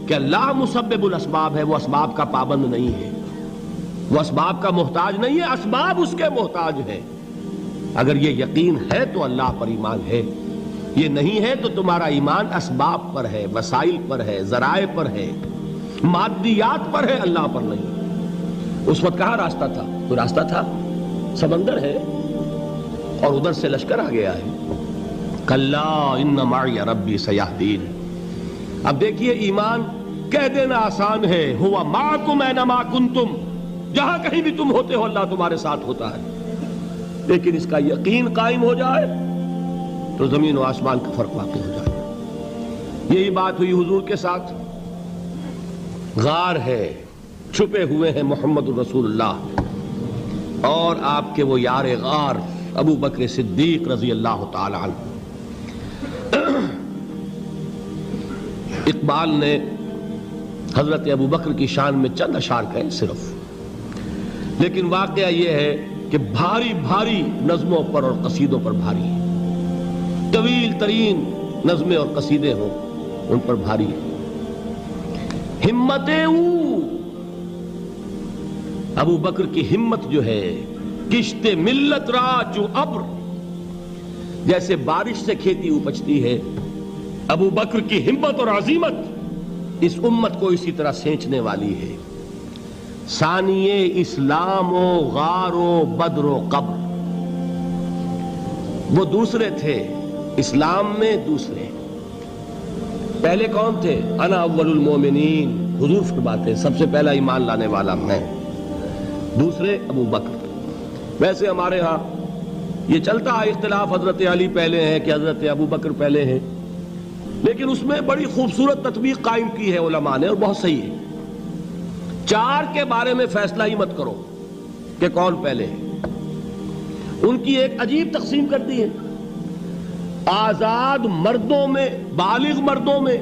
کہ اللہ مسبب الاسباب ہے، وہ اسباب کا پابند نہیں ہے، وہ اسباب کا محتاج نہیں ہے، اسباب اس کے محتاج ہیں۔ اگر یہ یقین ہے تو اللہ پر ایمان ہے، یہ نہیں ہے تو تمہارا ایمان اسباب پر ہے، وسائل پر ہے، ذرائع پر ہے، مادیات پر ہے، اللہ پر نہیں۔ اس وقت کہاں راستہ تھا؟ کوئی راستہ تھا؟ سمندر ہے اور ادھر سے لشکر آ گیا ہے۔ کلا ان معی ربی سیہدین۔ اب دیکھیے ایمان کہہ دینا آسان ہے، ہوا معکم اینما کنتم، جہاں کہیں بھی تم ہوتے ہو اللہ تمہارے ساتھ ہوتا ہے، لیکن اس کا یقین قائم ہو جائے تو زمین و آسمان کا فرق واقع ہو جائے۔ یہی بات ہوئی حضور کے ساتھ۔ غار ہے، چھپے ہوئے ہیں محمد الرسول اللہ اور آپ کے وہ یار غار ابو بکر صدیق رضی اللہ تعالی عنہ۔ اقبال نے حضرت ابو بکر کی شان میں چند اشعار کہے صرف، لیکن واقعہ یہ ہے کہ بھاری بھاری نظموں پر اور قصیدوں پر بھاری ہے، طویل ترین نظمیں اور قصیدے ہوں ان پر بھاری ہے۔ ہمتیں ابو بکر کی ہمت جو ہے، کشت ملت را جو ابر، جیسے بارش سے کھیتی اپجتی ہے، ابو بکر کی ہمت اور عزیمت اس امت کو اسی طرح سینچنے والی ہے۔ ثانیے اسلام و غار و بدر و قبر، وہ دوسرے تھے اسلام میں، دوسرے پہلے کون تھے؟ انا اول المومنین، حضور فرماتے ہیں سب سے پہلا ایمان لانے والا میں، دوسرے ابو بکر۔ ویسے ہمارے ہاں یہ چلتا ہے اختلاف، حضرت علی پہلے ہیں کہ حضرت ابو بکر پہلے ہیں، لیکن اس میں بڑی خوبصورت تطبیق قائم کی ہے علماء نے اور بہت صحیح ہے۔ چار کے بارے میں فیصلہ ہی مت کرو کہ کون پہلے ہے، ان کی ایک عجیب تقسیم کر دی ہے۔ آزاد مردوں میں، بالغ مردوں میں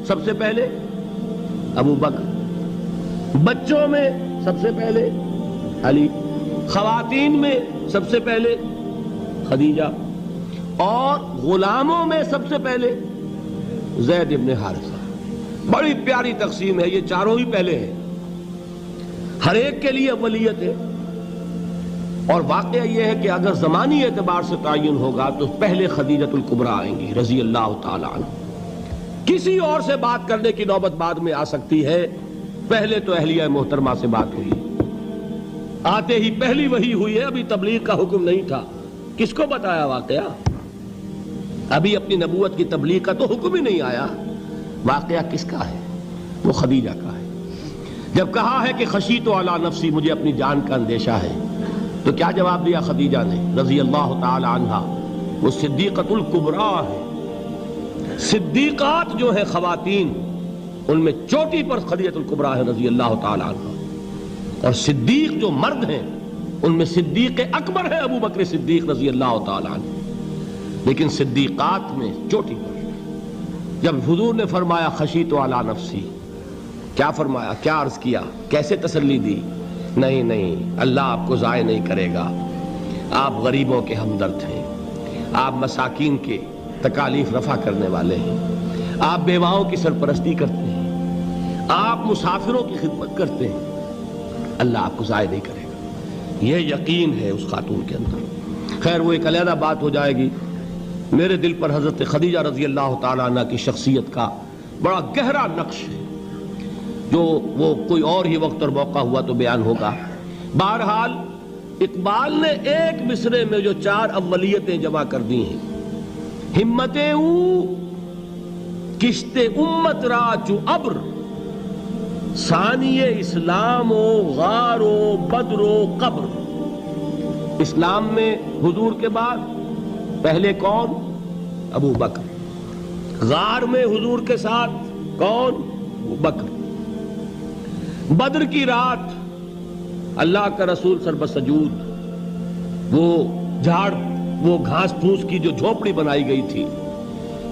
سب سے پہلے ابو بکر، بچوں میں سب سے پہلے علی، خواتین میں سب سے پہلے خدیجہ، اور غلاموں میں سب سے پہلے زید ابن حارثہ۔ بڑی پیاری تقسیم ہے، یہ چاروں ہی پہلے ہیں، ہر ایک کے لیے اولیت ہے۔ اور واقعہ یہ ہے کہ اگر زمانی اعتبار سے تعین ہوگا تو پہلے خدیجۃ الکبریٰ آئیں گی رضی اللہ تعالی عنہ۔ کسی اور سے بات کرنے کی نوبت بعد میں آ سکتی ہے، پہلے تو اہلیہ محترمہ سے بات ہوئی، آتے ہی پہلی وحی ہوئی ہے، ابھی تبلیغ کا حکم نہیں تھا۔ کس کو بتایا واقعہ؟ ابھی اپنی نبوت کی تبلیغ کا تو حکم ہی نہیں آیا۔ واقعہ کس کا ہے؟ وہ خدیجہ کا ہے۔ جب کہا ہے کہ خشیت علی نفسی، مجھے اپنی جان کا اندیشہ ہے، تو کیا جواب دیا خدیجہ نے رضی اللہ تعالی عنہا؟ وہ صدیقۃ الکبریٰ ہے۔ صدیقات جو ہے خواتین، ان میں چوٹی پر خدیجۃ الکبریٰ ہے رضی اللہ تعالی عنہا، اور صدیق جو مرد ہیں ان میں صدیق اکبر ہے ابو بکر صدیق رضی اللہ تعالی عنہ، لیکن صدیقات میں چوٹی پر۔ جب حضور نے فرمایا خشیت علی نفسی، کیا فرمایا؟ کیا عرض کیا؟ کیسے تسلی دی؟ نہیں نہیں، اللہ آپ کو ضائع نہیں کرے گا، آپ غریبوں کے ہمدرد ہیں، آپ مساکین کے تکالیف رفع کرنے والے ہیں، آپ بیواؤں کی سرپرستی کرتے ہیں، آپ مسافروں کی خدمت کرتے ہیں، اللہ آپ کو ضائع نہیں کرے گا۔ یہ یقین ہے اس خاتون کے اندر۔ خیر وہ ایک علیحدہ بات ہو جائے گی۔ میرے دل پر حضرت خدیجہ رضی اللہ تعالیٰ عنہ کی شخصیت کا بڑا گہرا نقش ہے، جو وہ کوئی اور ہی وقت اور موقع ہوا تو بیان ہوگا۔ بہرحال اقبال نے ایک مصرے میں جو چار اولیتیں جمع کر دی ہیں، ہمتیں کشت امت را چو ابر، ثانی اسلام و غار و بدر و قبر۔ اسلام میں حضور کے بعد پہلے کون؟ ابو بکر۔ غار میں حضور کے ساتھ کون؟ ابو بکر۔ بدر کی رات اللہ کا رسول سربسجود، وہ جھاڑ، وہ گھاس پھوس کی جو جھوپڑی بنائی گئی تھی،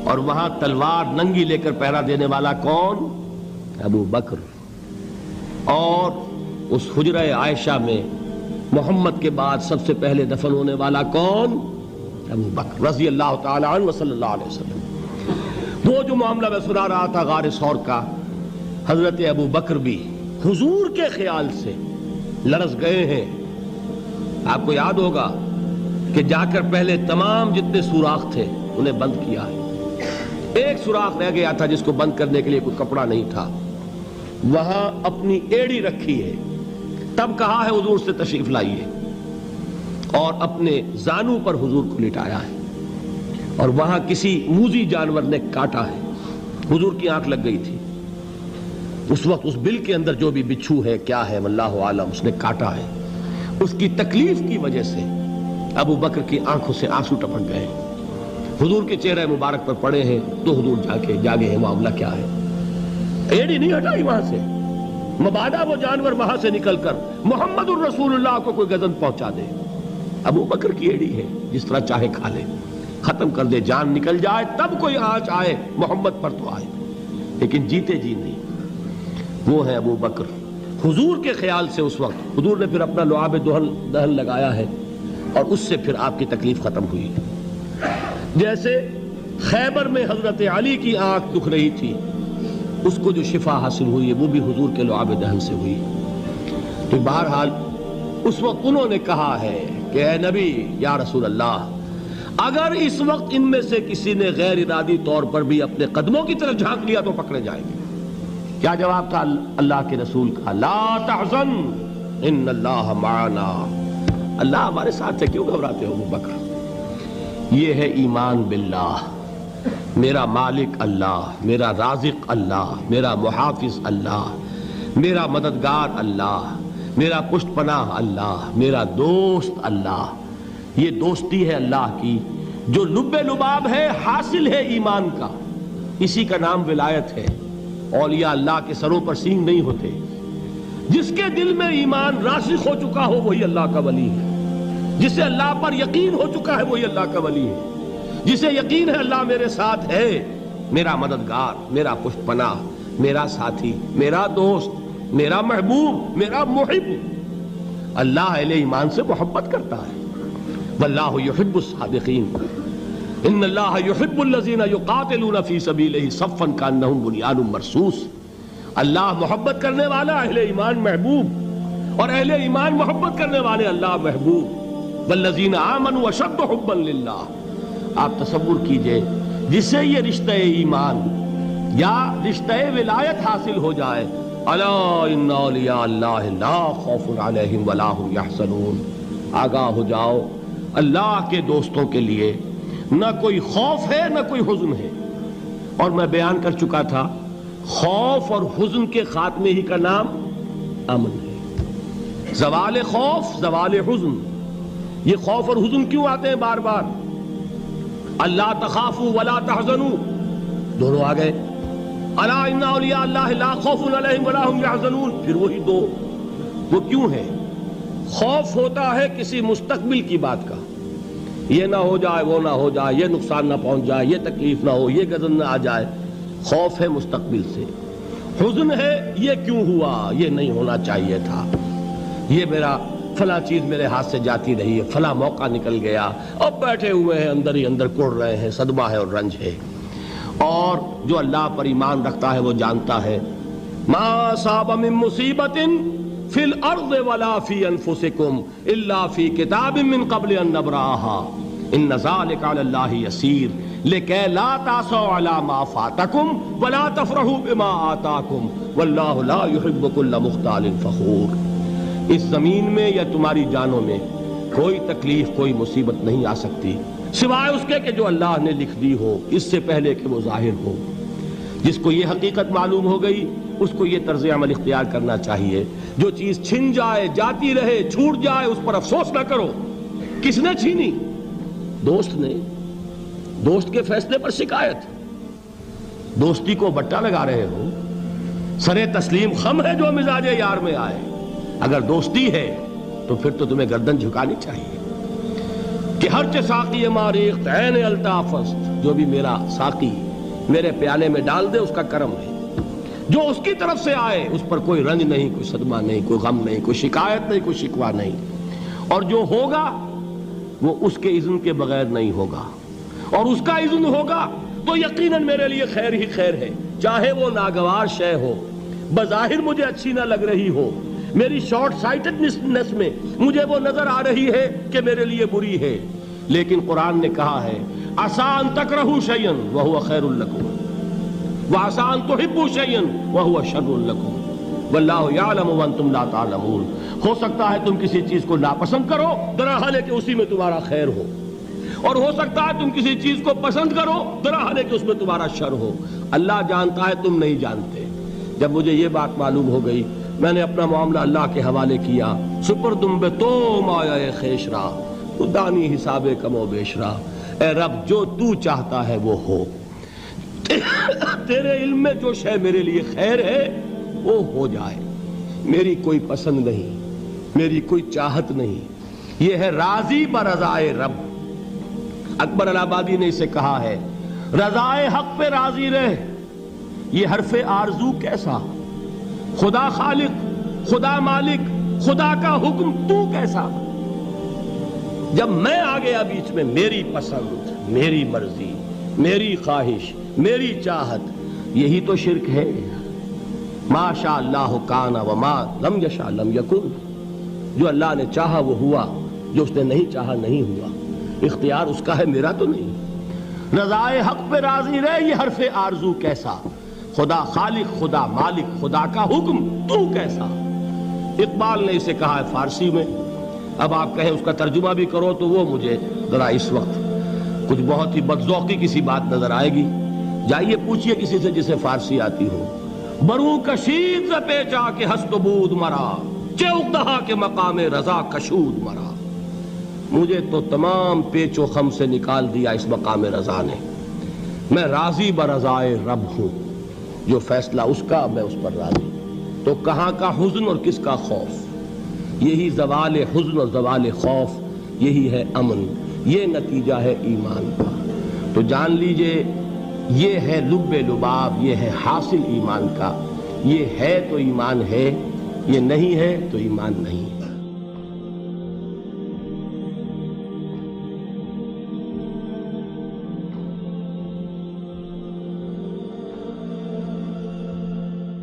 اور وہاں تلوار ننگی لے کر پہرا دینے والا کون؟ ابو بکر۔ اور اس حجرہ عائشہ میں محمد کے بعد سب سے پہلے دفن ہونے والا کون؟ ابو بکر رضی اللہ تعالی عنہ وصلی اللہ علیہ وسلم۔ وہ جو معاملہ میں سنا رہا تھا غار ثور کا، حضرت ابو بکر بھی حضور کے خیال سے لرز گئے ہیں. آپ کو یاد ہوگا کہ جا کر پہلے تمام جتنے سوراخ تھے انہیں بند کیا ہے. ایک سوراخ رہ گیا تھا جس کو بند کرنے کے لیے کوئی کپڑا نہیں تھا. وہاں اپنی ایڑی رکھی ہے. تب کہا ہے حضور سے تشریف لائیے, اور اپنے زانو پر حضور کو لٹایا ہے. اور وہاں کسی موذی جانور نے کاٹا ہے. حضور کی آنکھ لگ گئی تھی. اس وقت اس بل کے اندر جو بھی بچھو ہے کیا ہے واللہ عالم, اس نے کاٹا ہے. اس کی تکلیف کی وجہ سے ابو بکر کی آنکھوں سے آنسو ٹپک گئے. حضور کے چہرے مبارک پر پڑے ہیں تو حضور جاگے ہیں, معاملہ کیا ہے. ایڑی نہیں ہٹائی وہاں سے, مبادا وہ جانور وہاں سے نکل کر محمد الرسول اللہ کو کوئی گزن پہنچا دے. ابو بکر کی ایڑی ہے, جس طرح چاہے کھا لے, ختم کر دے, جان نکل جائے تب کوئی آنچ آئے محمد پر تو آئے, لیکن جیتے جی نہیں. وہ ہے ابو بکر. حضور کے خیال سے اس وقت حضور نے پھر اپنا لعاب دہن لگایا ہے, اور اس سے پھر آپ کی تکلیف ختم ہوئی. جیسے خیبر میں حضرت علی کی آنکھ دکھ رہی تھی, اس کو جو شفا حاصل ہوئی ہے وہ بھی حضور کے لعاب دہن سے ہوئی. تو بہرحال اس وقت انہوں نے کہا ہے کہ اے نبی یا رسول اللہ, اگر اس وقت ان میں سے کسی نے غیر ارادی طور پر بھی اپنے قدموں کی طرف جھانک لیا تو پکڑے جائیں گے. کیا جواب تھا اللہ کے رسول کا؟ لا تحزن ان اللہ معنا. اللہ ہمارے ساتھ ہے, کیوں گھبراتے ہو ابو بکر. یہ ہے ایمان باللہ, میرا مالک اللہ, میرا رازق اللہ, میرا محافظ اللہ, میرا مددگار اللہ, میرا پشت پناہ اللہ, میرا دوست اللہ. یہ دوستی ہے اللہ کی جو لب لباب ہے, حاصل ہے ایمان کا. اسی کا نام ولایت ہے. اولیاء اللہ کے سروں پر سینگ نہیں ہوتے. جس کے دل میں ایمان راسخ ہو چکا ہو وہی اللہ کا ولی ہے. جسے اللہ پر یقین ہو چکا ہے وہی اللہ کا ولی ہے. جسے یقین ہے اللہ میرے ساتھ ہے, میرا مددگار, میرا پشت پناہ, میرا ساتھی, میرا دوست, میرا محبوب, میرا محب. اللہ اہل ایمان سے محبت کرتا ہے. واللہ یحب الصادقین. ان اللہ یحب الذین یقاتلون فی سبیلہ صفا کانہم بنیان مرصوص. اللہ محبت کرنے والا, اہل ایمان محبوب, اور اہل ایمان محبت کرنے والے اللہ محبوب. والذین آمنوا اشد حبا للہ. آپ تصور کیجئے جسے یہ رشتہ ایمان یا رشتہ ولایت حاصل ہو جائے, الا ان اولیاء اللہ لا خوف علیہم ولا هم یحزنون. آگاہ ہو جاؤ, اللہ کے دوستوں کے لیے نہ کوئی خوف ہے نہ کوئی حزن ہے. اور میں بیان کر چکا تھا, خوف اور حزن کے خاتمے ہی کا نام امن ہے. زوال خوف, زوال حزن. یہ خوف اور حزن کیوں آتے ہیں بار بار؟ اللہ تخافوا ولا تحزنوا, دونوں آ گئے. الا ان اولیاء اللہ لا خوف علیہم ولا هم یحزنون, پھر وہی دو. وہ کیوں ہے؟ خوف ہوتا ہے کسی مستقبل کی بات کا, یہ نہ ہو جائے, وہ نہ ہو جائے, یہ نقصان نہ پہنچ جائے, یہ تکلیف نہ ہو, یہ غضب نہ آ جائے. خوف ہے مستقبل سے. حزن ہے یہ کیوں ہوا, یہ نہیں ہونا چاہیے تھا, یہ میرا فلاں چیز میرے ہاتھ سے جاتی رہی ہے, فلاں موقع نکل گیا, اب بیٹھے ہوئے ہیں اندر ہی اندر کڑ رہے ہیں, صدمہ ہے اور رنج ہے. اور جو اللہ پر ایمان رکھتا ہے وہ جانتا ہے ما اصاب من مصیبت فی الارض ولا فی انفسکم الا فی کتاب من قبل ان نبرأها ان ذلک علی اللہ یسیر لکی لا تعصوا علی ما فاتکم ولا تفرحوا بما آتاکم واللہ لا يحب کل مختال فخور. اس زمین میں یا تمہاری جانوں میں کوئی تکلیف, کوئی مصیبت نہیں آ سکتی سوائے اس کے کہ جو اللہ نے لکھ دی ہو, اس سے پہلے کہ وہ ظاہر ہو. جس کو یہ حقیقت معلوم ہو گئی اس کو یہ طرز عمل اختیار کرنا چاہیے. جو چیز چھن جائے, جاتی رہے, چھوٹ جائے, اس پر افسوس نہ کرو. کس نے چھینی؟ دوست نے. دوست کے فیصلے پر شکایت. دوستی کو بٹا لگا رہے ہو, سرے تسلیم خم ہے جو مزاج یار میں آئے. اگر دوستی ہے تو پھر تو تمہیں گردن جھکانی چاہیے کہ ہر چہ ساقی ماریخت عین الطافست, جو بھی میرا ساقی میرے پیالے میں ڈال دے اس کا کرم ہے. جو اس کی طرف سے آئے اس پر کوئی رنج نہیں, کوئی صدمہ نہیں, کوئی غم نہیں, کوئی شکایت نہیں, کوئی شکوہ نہیں. اور جو ہوگا وہ اس کے اذن کے بغیر نہیں ہوگا, اور اس کا اذن ہوگا تو یقیناً میرے لیے خیر ہی خیر ہے, چاہے وہ ناگوار شے ہو, بظاہر مجھے اچھی نہ لگ رہی ہو، میری شارٹ سائٹڈنس میں مجھے وہ نظر آ رہی ہے کہ میرے لیے بری ہے، لیکن قرآن نے کہا ہے عسیٰ ان تکرہوا شیئا وہو خیر لکم وعسیٰ ان تحبوا شیئا وہو شر لکم واللہ یعلم وانتم لا تعلمون۔ ہو سکتا ہے تم کسی چیز کو ناپسند کرو درحال ہے کہ اسی میں تمہارا خیر ہو، اور ہو سکتا ہے تم کسی چیز کو پسند کرو درحال ہے کہ اس میں تمہارا شر ہو۔ اللہ جانتا ہے، تم نہیں جانتے۔ جب مجھے یہ بات معلوم ہو گئی، میں نے اپنا معاملہ اللہ کے حوالے کیا۔ سپردم بے تو مایا خیش را تو دانی حساب کم و بیش را، اے رب جو تو چاہتا ہے وہ ہو، تیرے علم میں جو شے میرے لیے خیر ہے وہ ہو جائے، میری کوئی پسند نہیں، میری کوئی چاہت نہیں، یہ ہے راضی برضائے رب۔ اکبر الہ آبادی نے اسے کہا ہے رضائے حق پہ راضی رہ، یہ حرف آرزو کیسا، خدا خالق، خدا مالک، خدا کا حکم تو کیسا۔ جب میں آ گیا بیچ میں، میری پسند، میری مرضی، میری خواہش، میری چاہت، یہی تو شرک ہے۔ ما شاء اللہ کان وما لم یشاء لم یکن، جو اللہ نے چاہا وہ ہوا، جو اس نے نہیں چاہا نہیں ہوا، اختیار اس کا ہے، میرا تو نہیں۔ رضائے حق پہ راضی رہے، یہ حرف آرزو کیسا، خدا خالق، خدا مالک، خدا کا حکم تو کیسا۔ اقبال نے اسے کہا ہے فارسی میں، اب آپ کہیں اس کا ترجمہ بھی کرو تو وہ مجھے ذرا اس وقت کچھ بہت ہی بدذوقی کسی بات نظر آئے گی۔ جائیے پوچھئے کسی سے جسے فارسی آتی ہو، برو کشید ز پیچا کے ہست و بود مرا، چے اقدہا کے مقام رضا کشود مرا۔ مجھے تو تمام پیچ و خم سے نکال دیا اس مقام رضا نے، میں راضی برضائے رب ہوں، جو فیصلہ اس کا میں اس پر راضی۔ تو کہاں کا حزن اور کس کا خوف، یہی زوال حزن اور زوال خوف، یہی ہے امن، یہ نتیجہ ہے ایمان کا۔ تو جان لیجئے یہ ہے لب لباب، یہ ہے حاصل ایمان کا، یہ ہے تو ایمان ہے، یہ نہیں ہے تو ایمان نہیں۔